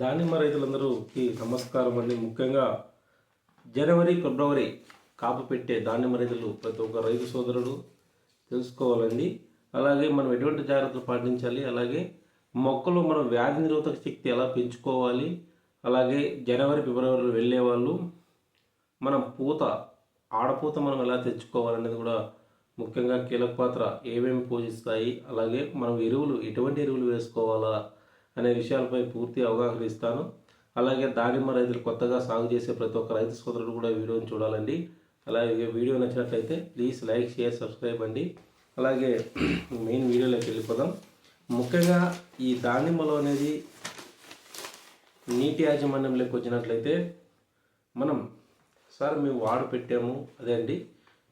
దానిమ్మ రైతులందరూకి నమస్కారం అండి. ముఖ్యంగా జనవరి, ఫిబ్రవరి కాపు పెట్టే దానిమ్మ రైతులు ప్రతి ఒక్క రైతు సోదరుడు తెలుసుకోవాలండి. అలాగే మనం ఎటువంటి జాగ్రత్తలు పాటించాలి, అలాగే మొక్కలు మనం వ్యాధి నిరోధక శక్తి ఎలా పెంచుకోవాలి, అలాగే జనవరి, ఫిబ్రవరిలో వెళ్ళే వాళ్ళు మనం ఆడపూత మనం ఎలా తెచ్చుకోవాలనేది కూడా ముఖ్యంగా కీలక పాత్ర ఏమేమి పోషిస్తాయి, అలాగే మనం ఎటువంటి ఎరువులు వేసుకోవాలా అనే విషయాలపై పూర్తి అవగాహన ఇస్తాను. అలాగే దానిమ్మ రైతులు కొత్తగా సాగు చేసే ప్రతి ఒక్క రైతు సోదరుడు కూడా వీడియోని చూడాలండి. అలాగే వీడియో నచ్చినట్లయితే ప్లీజ్ లైక్, షేర్, సబ్స్క్రైబ్ అండి. అలాగే మెయిన్ వీడియోలోకి వెళ్ళిపోదాం. ముఖ్యంగా ఈ దానిమ్మలో అనేది నీటి యాజమాన్యంలోకి వచ్చినట్లయితే మనం మేము వాడు పెట్టాము, అదే అండి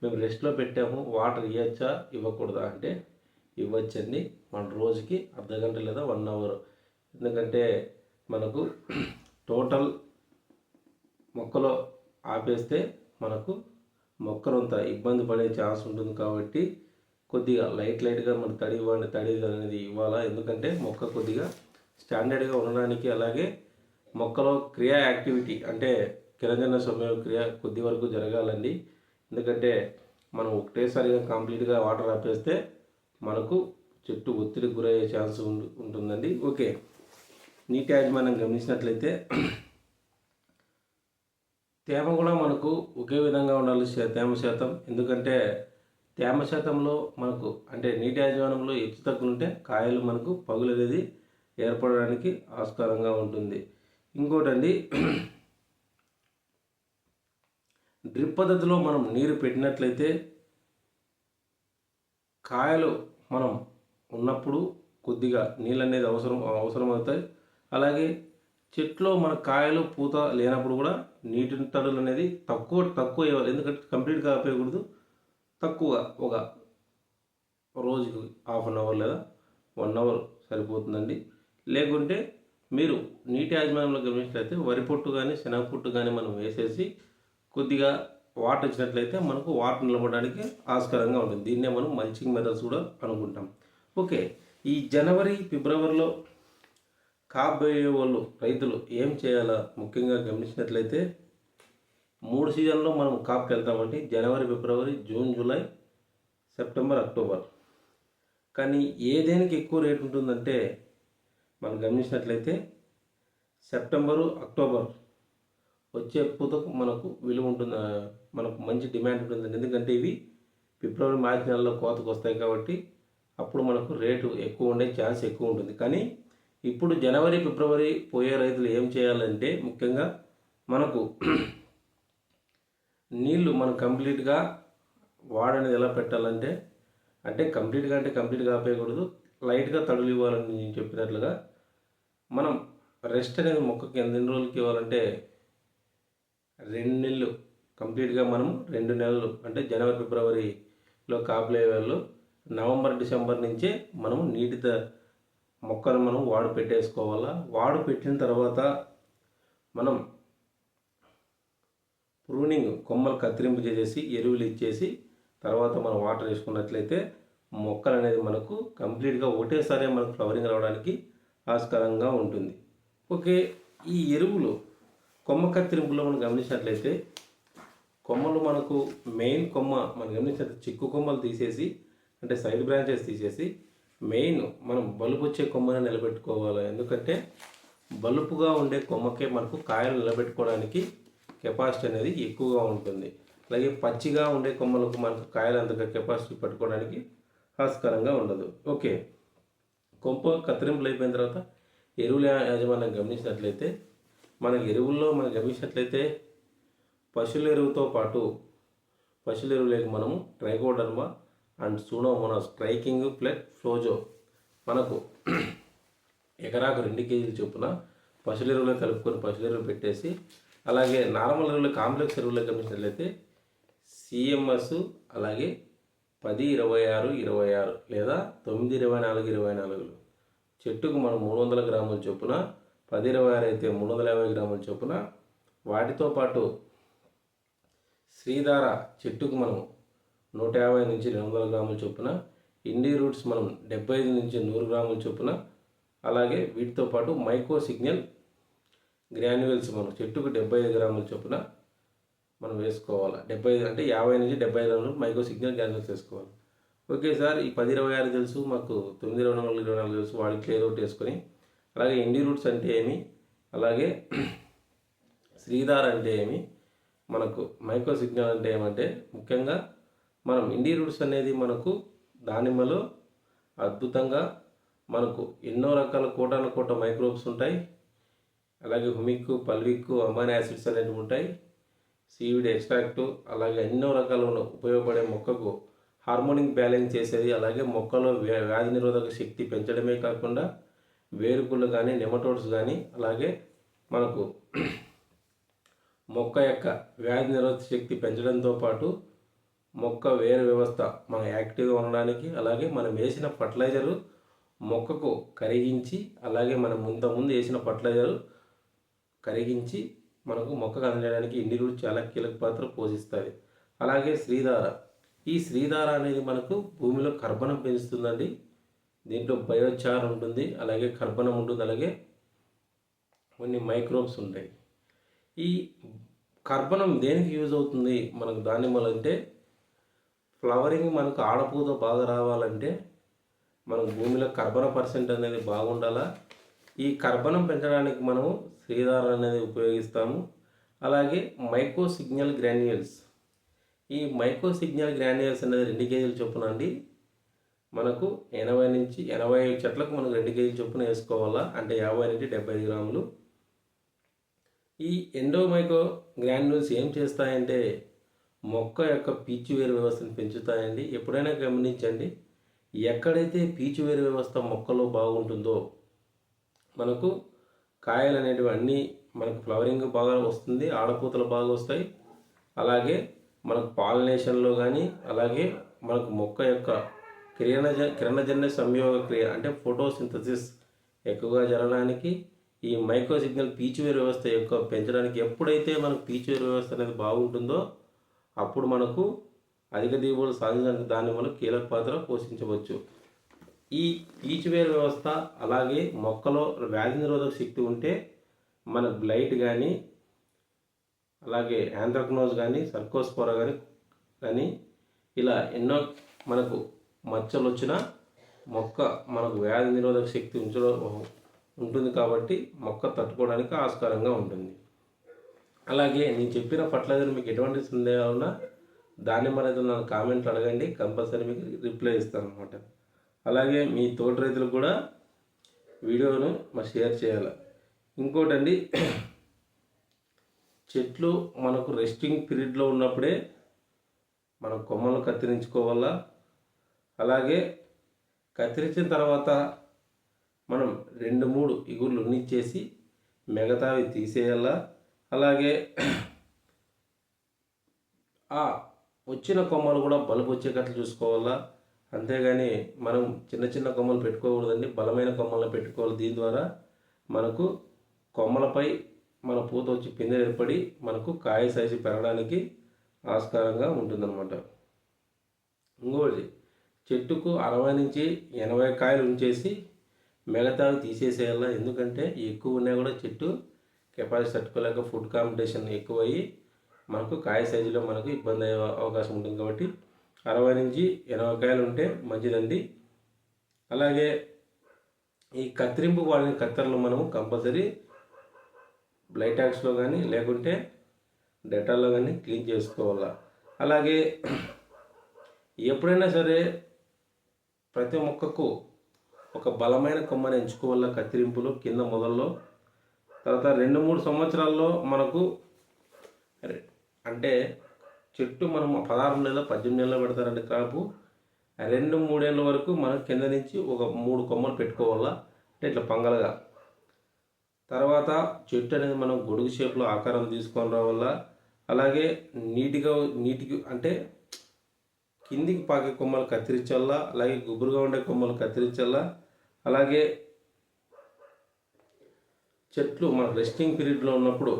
మేము రెస్ట్లో పెట్టాము, వాటర్ ఇవ్వచ్చా ఇవ్వకూడదా అంటే ఇవ్వచ్చండి. మన రోజుకి అర్ధగంట లేదా 1 అవర్. ఎందుకంటే మనకు టోటల్ మొక్కలో ఆపేస్తే మనకు మొక్కలంత ఇబ్బంది పడే ఛాన్స్ ఉంటుంది. కాబట్టి కొద్దిగా లైట్గా మన తడి అనేది ఇవ్వాలా. ఎందుకంటే మొక్క కొద్దిగా స్టాండర్డ్గా ఉండడానికి, అలాగే మొక్కలో క్రియా యాక్టివిటీ అంటే కిరణజన సమయం క్రియ కొద్ది వరకు జరగాలండి. ఎందుకంటే మనం ఒకటేసారిగా కంప్లీట్గా వాటర్ ఆపేస్తే మనకు చెట్టు ఒత్తిడికి గురయ్యే ఛాన్స్ ఉంటుందండి. ఓకే, నీటి యాజమాన్యం గమనించినట్లయితే తేమ కూడా మనకు ఒకే విధంగా ఉండాలి, తేమ శాతం. ఎందుకంటే తేమ శాతంలో మనకు అంటే నీటి యాజమాన్యంలో హెచ్చు తగ్గులు ఉంటే కాయలు మనకు పగులు అనేది ఏర్పడడానికి ఆస్కారంగా ఉంటుంది. ఇంకోటండి, డ్రిప్ పద్ధతిలో మనం నీరు పెట్టినట్లయితే కాయలు మనం ఉన్నప్పుడు కొద్దిగా నీళ్ళు అనేది అవసరం అవుతాయి. అలాగే చెట్లో మన కాయలు పూత లేనప్పుడు కూడా నీటి తడులు అనేది తక్కువ ఇవ్వాలి. ఎందుకంటే కంప్లీట్గా ఆపేయకూడదు, తక్కువగా ఒక రోజుకి 1/2 అవర్ లేదా 1 అవర్ సరిపోతుందండి. లేకుంటే మీరు నీటి యాజమాన్యంలో గమనించినట్లయితే వరి పొట్టు కానీ శనగ పొట్టు కానీ మనం వేసేసి కొద్దిగా వాటర్ ఇచ్చినట్లయితే మనకు వాటర్ నిలబడడానికి ఆస్కారంగా ఉంటుంది. దీన్నే మనం మల్చింగ్ మెథడ్స్ కూడా అనుకుంటాం. ఓకే, ఈ జనవరి, ఫిబ్రవరిలో కాబోయే వాళ్ళు రైతులు ఏం చేయాలా ముఖ్యంగా గమనించినట్లయితే 3 సీజన్లో మనం కాపుకి వెళ్తామండి. జనవరి, ఫిబ్రవరి, జూన్, జూలై, సెప్టెంబర్, అక్టోబర్. కానీ ఏదేనికి ఎక్కువ రేటు ఉంటుందంటే మనం గమనించినట్లయితే సెప్టెంబరు, అక్టోబర్ వచ్చే పూతకు మనకు విలువ ఉంటుంది, మనకు మంచి డిమాండ్ ఉంటుందండి. ఎందుకంటే ఇవి ఫిబ్రవరి, మార్చి నెలలో కోతకు వస్తాయి కాబట్టి అప్పుడు మనకు రేటు ఎక్కువ ఉండే ఛాన్స్ ఎక్కువ ఉంటుంది. కానీ ఇప్పుడు జనవరి, ఫిబ్రవరి పోయే రైతులు ఏం చేయాలంటే ముఖ్యంగా మనకు నీళ్లు మనం కంప్లీట్గా వాడనేది ఎలా పెట్టాలంటే కంప్లీట్గా ఆపేయకూడదు, లైట్గా తడులు ఇవ్వాలని నేను చెప్పినట్లుగా మనం రెస్ట్ అనేది మొక్కకి ఎన్ని రోజులకి ఇవ్వాలంటే 2 నెలలు కంప్లీట్గా మనం 2 నెలలు అంటే జనవరి, ఫిబ్రవరిలో కాపులే వాళ్ళు నవంబర్, డిసెంబర్ నుంచే మనము మొక్కను మనం వాడు పెట్టేసుకోవాలా. వాడు పెట్టిన తర్వాత మనం ప్రూనింగ్ కొమ్మలు కత్తిరింపు చేసేసి ఎరువులు ఇచ్చేసి తర్వాత మనం వాటర్ వేసుకున్నట్లయితే మొక్కలు అనేది మనకు కంప్లీట్గా ఒకటేసారి మనకు ఫ్లవరింగ్ రావడానికి ఆస్కారంగా ఉంటుంది. ఓకే, ఈ ఎరువులు కొమ్మ కత్తిరింపులో మనం గమనించినట్లయితే కొమ్మలు మనకు మెయిన్ కొమ్మ మనం గమనించినట్లయితే చిక్కు కొమ్మలు తీసేసి అంటే సైడ్ బ్రాంచెస్ తీసేసి మెయిన్ మనం బలుపు వచ్చే కొమ్మని నిలబెట్టుకోవాలి. ఎందుకంటే బలుపుగా ఉండే కొమ్మకే మనకు కాయలు నిలబెట్టుకోవడానికి కెపాసిటీ అనేది ఎక్కువగా ఉంటుంది. అలాగే పచ్చిగా ఉండే కొమ్మలకు మనకు కాయలు అంతగా కెపాసిటీ పట్టుకోవడానికి ఆస్కారంగా ఉండదు. ఓకే, కొమ్మ కత్తిరింపులు అయిపోయిన తర్వాత ఎరువుల యాజమాన్యం గమనించినట్లయితే మనకి ఎరువుల్లో మనం గమనించినట్లయితే పశువుల ఎరువుతో పాటు పశువుల ఎరువులకు మనము trichoderma and pseudomonas striking plus ఫ్లోజో మనకు ఎకరాకు 2 కేజీలు చొప్పున పశువుల ఎరువులో కలుపుకొని పశువుల ఎరువులు పెట్టేసి, అలాగే నార్మల్ ఎరువులు కాంప్లెక్స్ ఎరువులు గమనించినట్లయితే సిఎంఎస్ అలాగే 10-26-26 లేదా 9-24-24 చెట్టుకు మనం 300 గ్రాముల చొప్పున, 10-26 అయితే 350 గ్రాముల చొప్పున, వాటితో పాటు శ్రీధార చెట్టుకు మనం 150 నుంచి 200 గ్రాముల చొప్పున, ఇండి రూట్స్ మనం 75 నుంచి 100 గ్రాముల చొప్పున, అలాగే వీటితో పాటు మైక్రో సిగ్నల్ గ్రాన్యువల్స్ మనం చెట్టుకు 75 గ్రాముల చొప్పున మనం వేసుకోవాలి. 75 అంటే 50 నుంచి 75 గ్రాములు మైక్రో సిగ్నల్ గ్రాన్యువల్స్ వేసుకోవాలి. ఓకే సార్, ఈ 10-26 తెలుసు, మాకు 9-24-24 తెలుసు, వాడికి ఏదో ఒకటి వేసుకొని, అలాగే ఇండి రూట్స్ అంటే ఏమి, అలాగే శ్రీధార అంటే ఏమి, మనకు మైక్రో సిగ్నల్ అంటే ఏమంటే ముఖ్యంగా మనం ఇండి రూట్స్ అనేది మనకు దానిమ్మలో అద్భుతంగా మనకు ఎన్నో రకాల కోట మైక్రోబ్స్ ఉంటాయి. అలాగే హుమిక్, పల్విక్, అమైనో యాసిడ్స్ అనేవి ఉంటాయి. సీవిడ్ ఎక్స్ట్రాక్ట్, అలాగే ఎన్నో రకాల ఉపయోగపడే మొక్కకు హార్మోనిక్ బ్యాలెన్స్ చేసేది, అలాగే మొక్కలో వ్యాధి నిరోధక శక్తి పెంచడమే కాకుండా వేరుకుళ్ళు కానీ నెమటోడ్స్ కానీ, అలాగే మనకు మొక్క యొక్క వ్యాధి నిరోధక శక్తి పెంచడంతో పాటు మొక్క వేరు వ్యవస్థ మన యాక్టివ్గా ఉండడానికి, అలాగే మనం వేసిన ఫర్టిలైజరు మొక్కకు కరిగించి, అలాగే మనం ముందు వేసిన ఫర్టిలైజరు కరిగించి మనకు మొక్కకు అందజేయడానికి ఇండి రూట్ చాలా కీలక పాత్ర పోషిస్తుంది. అలాగే శ్రీధార, ఈ శ్రీధార అనేది మనకు భూమిలో కర్బనం పెంచుతుందండి. దీంట్లో బయోచార్ ఉంటుంది, అలాగే కర్బనం ఉంటుంది, అలాగే కొన్ని మైక్రోబ్స్ ఉంటాయి. ఈ కర్బనం దేనికి యూజ్ అవుతుంది మనకు దానిమ్మలు అంటే, ఫ్లవరింగ్ మనకు ఆడపూత బాగా రావాలంటే మనకు భూమిలో కర్బన పర్సెంట్ అనేది బాగుండాలా. ఈ కర్బనం పెంచడానికి మనము శ్రీధార అనేది ఉపయోగిస్తాము. అలాగే మైక్రో సిగ్నల్ గ్రాన్యువల్స్, ఈ మైక్రో సిగ్నల్ గ్రాన్యువల్స్ అనేది 2 కేజీల చొప్పున అండి. మనకు 80 నుంచి 85 చెట్లకు మనకు 2 కేజీల చొప్పున వేసుకోవాలా, అంటే 50 నుంచి 75 గ్రాములు. ఈ ఎండో మైక్రో గ్రాన్యువల్స్ ఏం చేస్తాయంటే మొక్క యొక్క పీచు వేరు వ్యవస్థను పెంచుతాయండి. ఎప్పుడైనా గమనించండి, ఎక్కడైతే పీచు వేరు వ్యవస్థ మొక్కలో బాగుంటుందో మనకు కాయలు అనేటివి అన్నీ మనకు ఫ్లవరింగ్ బాగా వస్తుంది, ఆడపూతలు బాగా వస్తాయి. అలాగే మనకు పాలినేషన్లో కానీ, అలాగే మనకు మొక్క యొక్క కిరణజన్య సంయోగ క్రియ అంటే ఫోటోసింథసిస్ ఎక్కువగా జరగడానికి, ఈ మైక్రో సిగ్నల్ పీచువేరు వ్యవస్థ యొక్క పెంచడానికి, ఎప్పుడైతే మనకు పీచువేరు వ్యవస్థ అనేది బాగుంటుందో అప్పుడు మనకు అధిక దిగుబడులు సాధించడానికి దానిమ్మలు కీలక పాత్ర పోషించవచ్చు. ఈ పీచువేరు వ్యవస్థ అలాగే మొక్కలో వ్యాధి నిరోధక శక్తి ఉంటే మన బ్లైట్ కానీ, అలాగే యాంథ్రాక్నోజ్ కానీ, సర్కోస్పోరా కానీ ఇలా ఎన్నో మనకు మచ్చలు వచ్చినా మొక్క మనకు వ్యాధి నిరోధక శక్తి ఉంటుంది కాబట్టి మొక్క తట్టుకోవడానికి ఆస్కారంగా ఉంటుంది. అలాగే నేను చెప్పిన ఫర్టిలైజర్ మీకు ఎటువంటి సందేహాలున్నా దానిమ్మ రైతులు నన్ను కామెంట్లు అడగండి, కంపల్సరీ మీకు రిప్లై ఇస్తాను అనమాట. అలాగే మీ తోటి రైతులకు కూడా వీడియోను షేర్ చేయాలి. ఇంకోటండి, చెట్లు మనకు రెస్టింగ్ పీరియడ్లో ఉన్నప్పుడే మనం కొమ్మలను కత్తిరించుకోవాలా. అలాగే కత్తిరించిన తర్వాత మనం 2-3 ఇగుర్లు ఉన్నిచ్చేసి మిగతావి తీసేయాలా. అలాగే ఆ వచ్చిన కొమ్మలు కూడా బలుపు వచ్చేటట్లు చూసుకోవాలా. అంతేగాని మనం చిన్న కొమ్మలు పెట్టుకోకూడదండి, బలమైన కొమ్మలను పెట్టుకోవాలి. దీని ద్వారా మనకు కొమ్మలపై మన పూత వచ్చి పిందెలు ఏర్పడి మనకు కాయ సైజు పెరగడానికి ఆస్కారంగా ఉంటుందన్నమాట. ఇంకోటి, చెట్టుకు 60 నుంచి 80 కాయలు ఉంచేసి మిగతావి తీసేసేయాలి. ఎందుకంటే ఎక్కువ ఉన్నా కూడా చెట్టు కెపాసిటీ తట్టుకోలేక ఫుడ్ కాంపిటీషన్ ఎక్కువయ్యి మనకు కాయ సైజులో మనకు ఇబ్బంది అయ్యే అవకాశం ఉంటుంది. కాబట్టి 60 నుంచి 80 కాయలు ఉంటే మంచిదండి. అలాగే ఈ కత్తిరింపు వాడిన కత్తెరలు మనము కంపల్సరీ బ్లైటాక్స్లో కానీ లేకుంటే డెటాల్లో కానీ క్లీన్ చేసుకోవాలా. అలాగే ఎప్పుడైనా సరే ప్రతి మొక్కకు ఒక బలమైన కొమ్మని ఎంచుకోవాలా కత్తిరింపులు కింద మొదల్లో. తర్వాత 2-3 సంవత్సరాల్లో మనకు అంటే చెట్టు మనం 16 నెలలు 18 నెలలు పెడతారండి క్రాపు. 2-3 ఏళ్ళ వరకు మనం కింద నుంచి ఒక 3 కొమ్మలు పెట్టుకోవాలా, అంటే ఇట్లా పంగలుగా. తర్వాత చెట్టు అనేది మనం గొడుగు షేప్లో ఆకారం తీసుకొని రావాలా. అలాగే నీటిగా అంటే కిందికి పాకే కొమ్మలు కత్తిరించాలా, అలాగే గుబురుగా ఉండే కొమ్మలు కత్తిరించాలా. అలాగే చెట్లు మన రెస్టింగ్ పీరియడ్లో ఉన్నప్పుడు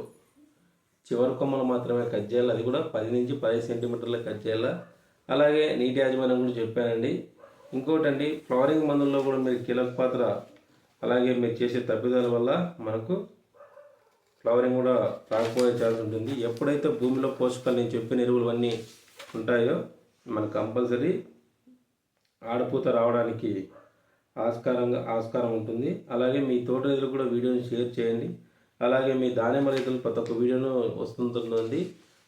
చివరి కొమ్మలు మాత్రమే కట్ చేయాలి, అది కూడా 10 నుంచి 15 సెంటీమీటర్ల కట్ చేయాలి. అలాగే నీటి యాజమాన్యం కూడా చెప్పానండి. ఇంకోటండి, ఫ్లవరింగ్ మందుల్లో కూడా మీరు కీలక పాత్ర, అలాగే మీరు చేసే తప్పిదాల వల్ల మనకు ఫ్లవరింగ్ కూడా రాకపోయే ఛాన్స్ ఉంటుంది. ఎప్పుడైతే భూమిలో పోషకాలు నేను చెప్పిన ఎరువులు అన్నీ ఉంటాయో మనకు కంపల్సరీ ఆడపూత రావడానికి ఆస్కారం ఉంటుంది. అలాగే మీ తోట రైతులకు కూడా వీడియోని షేర్ చేయండి. అలాగే మీ దానిమ్మ రైతులు ప్రతి ఒక్క వీడియోను వస్తుంటుంది.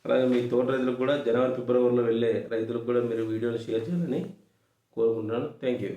అలాగే మీ తోట రైతులకు కూడా జనవరి ఫిబ్రవరిలో వెళ్ళే రైతులకు కూడా మీరు వీడియోని షేర్ చేయాలని కోరుకుంటున్నాను. Thank you.